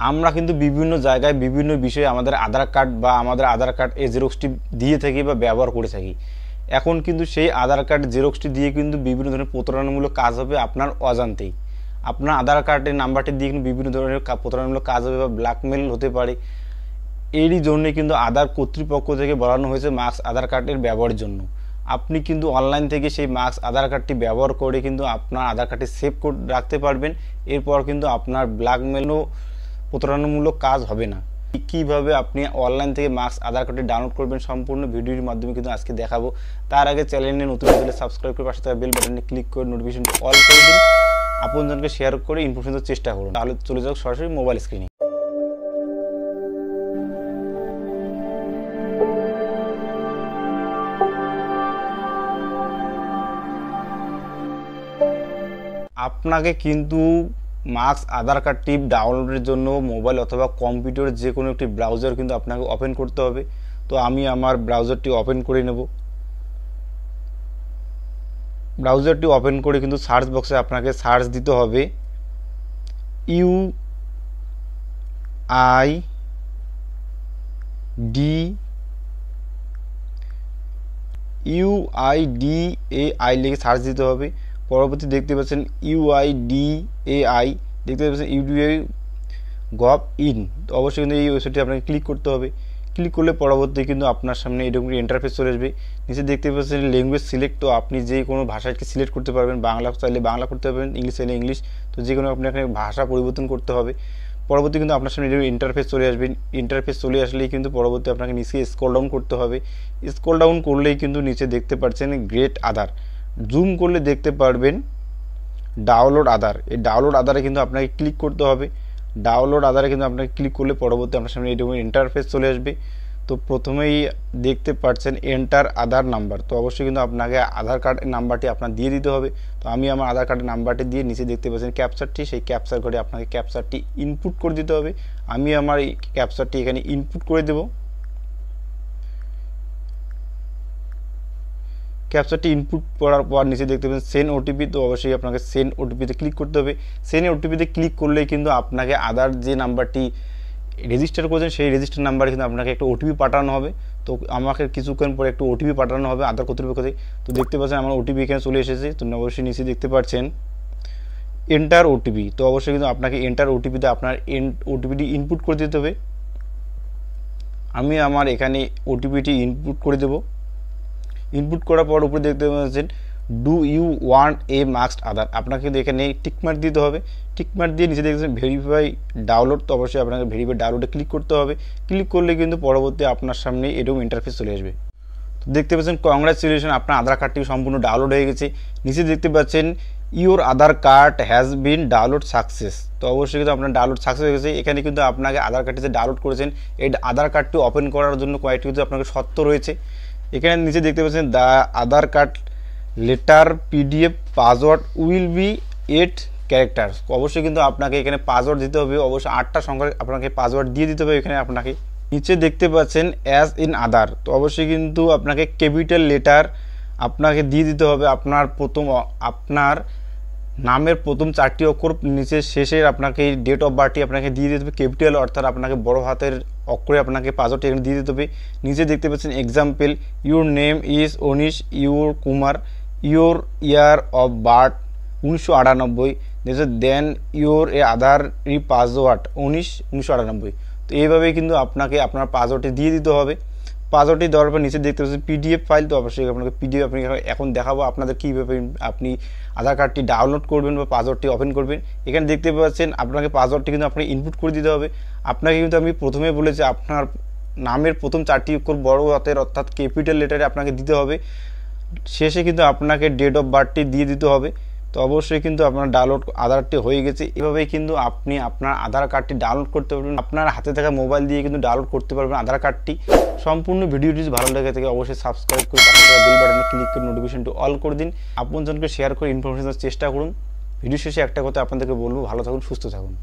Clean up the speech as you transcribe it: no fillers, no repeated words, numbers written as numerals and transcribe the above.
আমরা কিন্তু বিভিন্ন জায়গায় বিভিন্ন বিষয়ে আমাদের আধার কার্ড বা আমাদের আধার কার্ড এই জেরক্সটি দিয়ে থাকি বা ব্যবহার করে থাকি। এখন কিন্তু সেই আধার কার্ড জেরক্সটি দিয়ে কিন্তু বিভিন্ন ধরনের প্রতারণামূলক কাজ হবে আপনার অজান্তেই। আপনার আধার কার্ডের নাম্বারটি দিয়ে কিন্তু বিভিন্ন ধরনের প্রতারণামূলক কাজ হবে বা ব্ল্যাকমেল হতে পারে। এরই জন্যে কিন্তু আধার কর্তৃপক্ষ থেকে বলানো হয়েছে মাস্ক আধার কার্ডের ব্যবহারের জন্য। আপনি কিন্তু অনলাইন থেকে সেই মাস্ক আধার কার্ডটি ব্যবহার করে কিন্তু আপনার আধার কার্ডটি সেভ করে রাখতে পারবেন। এরপর কিন্তু আপনার ব্ল্যাকমেলও প্রতারণামূলক কাজ হবে না। কীভাবে আপনি অনলাইন থেকে মাস্ক আধার কার্ডটি ডাউনলোড করবেন সম্পূর্ণ ভিডিওর মাধ্যমে কিন্তু আজকে দেখাবো। তার আগে চ্যানেলে নতুন হলে সাবস্ক্রাইব করে পাশে থাকা বেল বাটনে ক্লিক করে নোটিফিকেশনটি অল করে দিন। আপনজনকে শেয়ার করে ইনফরমেশন দেওয়ার চেষ্টা করুন। তাহলে চলে যাও সরাসরি মোবাইল স্ক্রিনে। আপনাকে কিন্তু মাস্ক আধার কার্ডটি ডাউনলোডের জন্য মোবাইল অথবা কম্পিউটার যে কোনো একটি ব্রাউজার কিন্তু আপনাকে ওপেন করতে হবে। তো আমি আমার ব্রাউজারটি ওপেন করে নেব। ব্রাউজারটি ওপেন করে কিন্তু সার্চ বক্সে আপনাকে সার্চ দিতে হবে UIDAI লিখে সার্চ দিতে হবে। পরবর্তী দেখতে পাচ্ছেন UIDAI, দেখতে পাচ্ছেন UIDAI.gov.in। তো অবশ্যই কিন্তু এই ওয়েবসাইটটি আপনাকে ক্লিক করতে হবে। ক্লিক করলে পরবর্তী কিন্তু আপনার সামনে এরকম ইন্টারফেস চলে আসবে। নিচে দেখতে পাচ্ছেন ল্যাঙ্গুয়েজ সিলেক্ট। তো আপনি যে কোনো ভাষাকে সিলেক্ট করতে পারবেন, বাংলা চাইলে বাংলা করতে পারবেন, ইংলিশ চাইলে ইংলিশ। তো যে কোনো আপনাকে ভাষা পরিবর্তন করতে হবে। পরবর্তী কিন্তু আপনার সামনে এরকম ইন্টারফেস চলে আসবে। ইন্টারফেস চলে আসলেই কিন্তু পরবর্তী আপনাকে নিচে স্ক্রল ডাউন করতে হবে। স্ক্রল ডাউন করলেই কিন্তু নিচে দেখতে পাচ্ছেন গ্রেট আধার। জুম করলে দেখতে পারবেন ডাউনলোড আধার। এই ডাউনলোড আধারে কিন্তু আপনাকে ক্লিক করতে হবে। ডাউনলোড আধারে কিন্তু আপনাকে ক্লিক করলে পরবর্তী আপনার সামনে এরকম ইন্টারফেস চলে আসবে। তো প্রথমেই দেখতে পাচ্ছেন এন্টার আধার নাম্বার। তো অবশ্যই কিন্তু আপনাকে আধার কার্ডের নাম্বারটি আপনার দিয়ে দিতে হবে। তো আমি আমার আধার কার্ডের নাম্বারটি দিয়ে নিচে দেখতে পাচ্ছেন ক্যাপচারটি, সেই ক্যাপচার ঘরে আপনাকে ক্যাপচারটি ইনপুট করে দিতে হবে। আমি আমার এই ক্যাপচারটি এখানে ইনপুট করে দেব। ক্যাপচারটি ইনপুট করার পর নিচে দেখতে পাচ্ছেন সেন্ড ওটিপি। তো অবশ্যই আপনাকে সেন্ড ওটিপিতে ক্লিক করতে হবে। সেন্ড ওটিপিতে ক্লিক করলেই কিন্তু আপনাকে আধার যে নাম্বারটি রেজিস্টার করেছেন সেই রেজিস্টার নাম্বারে কিন্তু আপনাকে একটা ওটিপি পাঠানো হবে। তো আমাকে কিছুক্ষণ পরে একটা ওটিপি পাঠানো হবে আধার কর্তৃপক্ষ থেকে। তো দেখতে পাচ্ছেন আমার ওটিপি এখানে চলে এসেছে। তো অবশ্যই নিচে দেখতে পাচ্ছেন এন্টার ওটিপি। তো অবশ্যই কিন্তু আপনাকে এন্টার ওটিপিতে আপনার ওটিপিটি ইনপুট করে দিতে হবে। আমি আমার এখানে ওটিপিটি ইনপুট করে দেব। ইনপুট করার পর উপরে দেখতে পাচ্ছেন do you want a masked Aadhaar. আপনাকে কিন্তু এখানে টিকমার্ক দিতে হবে। টিকমার্ক দিয়ে নিচে দেখছেন ভেরিফাই ডাউনলোড। তো অবশ্যই আপনাকে ভেরিফাই ডাউনলোডে ক্লিক করতে হবে। ক্লিক করলে কিন্তু পরবর্তী আপনার সামনে এরকম ইন্টারফেস চলে আসবে। তো দেখতে পাচ্ছেন কংগ্রাচুলেশন, আপনার আধার কার্ডটি সম্পূর্ণ ডাউনলোড হয়ে গেছে। নিচে দেখতে পাচ্ছেন your Aadhaar card has been download success. তো অবশ্যই কিন্তু আপনার ডাউনলোড সাকসেস হয়ে গেছে। এখানে কিন্তু আপনাকে আধার কার্ডটি যে ডাউনলোড করেছেন এই আধার কার্ডটি ওপেন করার জন্য কয়েকটি কিন্তু আপনাকে শর্ত রয়েছে। এখানে নিচে দেখতে পাচ্ছেন the Aadhaar card letter PDF password will be 8 characters. অবশ্যই কিন্তু আপনাকে এখানে পাসওয়ার্ড দিতে হবে। অবশ্যই 8টা সংখ্যার আপনাকে পাসওয়ার্ড দিয়ে দিতে হবে এখানে আপনাকে। নিচে দেখতে পাচ্ছেন অ্যাজ ইন আধার। তো অবশ্যই কিন্তু আপনাকে ক্যাপিটাল লেটার আপনাকে দিয়ে দিতে হবে। আপনার নামের প্রথম 4টি অক্ষর নিচে শেষের আপনাকে ডেট অফ বার্থটি আপনাকে দিয়ে দিতে হবে ক্যাপিটাল, অর্থাৎ আপনাকে বড় হাতের অক্ষরে আপনাকে পাসওয়ার্ডটি এখানে দিয়ে দিতে হবে। নিচে দেখতে পাচ্ছেন example your name is Anish your Kumar, your year of birth 1998, then your a Aadhaar password 1998। তো এইভাবেই কিন্তু আপনাকে আপনার পাসওয়ার্ডটি দিয়ে দিতে হবে। পাসওয়ার্ডটি দেওয়ার পর নিচে দেখতে পাচ্ছেন PDF ফাইল। তো অবশ্যই আপনাকে PDF আপনি এখন দেখাবো আপনাদের কীভাবে আপনি আধার কার্ডটি ডাউনলোড করবেন বা পাসওয়ার্ডটি ওপেন করবেন। এখানে দেখতে পাচ্ছেন আপনাকে পাসওয়ার্ডটি কিন্তু আপনাকে ইনপুট করে দিতে হবে। আপনাকে কিন্তু আমি প্রথমে বলেছি আপনার নামের প্রথম 4টি অক্ষর বড় হাতের অর্থাৎ ক্যাপিটাল লেটারে আপনাকে দিতে হবে। শেষে কিন্তু আপনাকে ডেট অফ বার্থটি দিয়ে দিতে হবে। তো অবশ্যই কিন্তু আপনার ডাউনলোড আধারটি হয়ে গেছে। এভাবেই কিন্তু আপনি আপনার আধার কার্ডটি ডাউনলোড করতে পারবেন। আপনার হাতে থাকা মোবাইল দিয়ে কিন্তু ডাউনলোড করতে পারবেন আধার কার্ডটি। সম্পূর্ণ ভিডিওটি ভালো লেগে থাকে অবশ্যই সাবস্ক্রাইব করে পাশে থাকা বেল বাটনে ক্লিক করে নোটিফিকেশনটি অল করে দিন। আপনজনকে শেয়ার করে ইনফরমেশন দেওয়ার চেষ্টা করুন। ভিডিও শেষে একটা কথা আপনাদেরকে বলবো, ভালো থাকুন, সুস্থ থাকুন।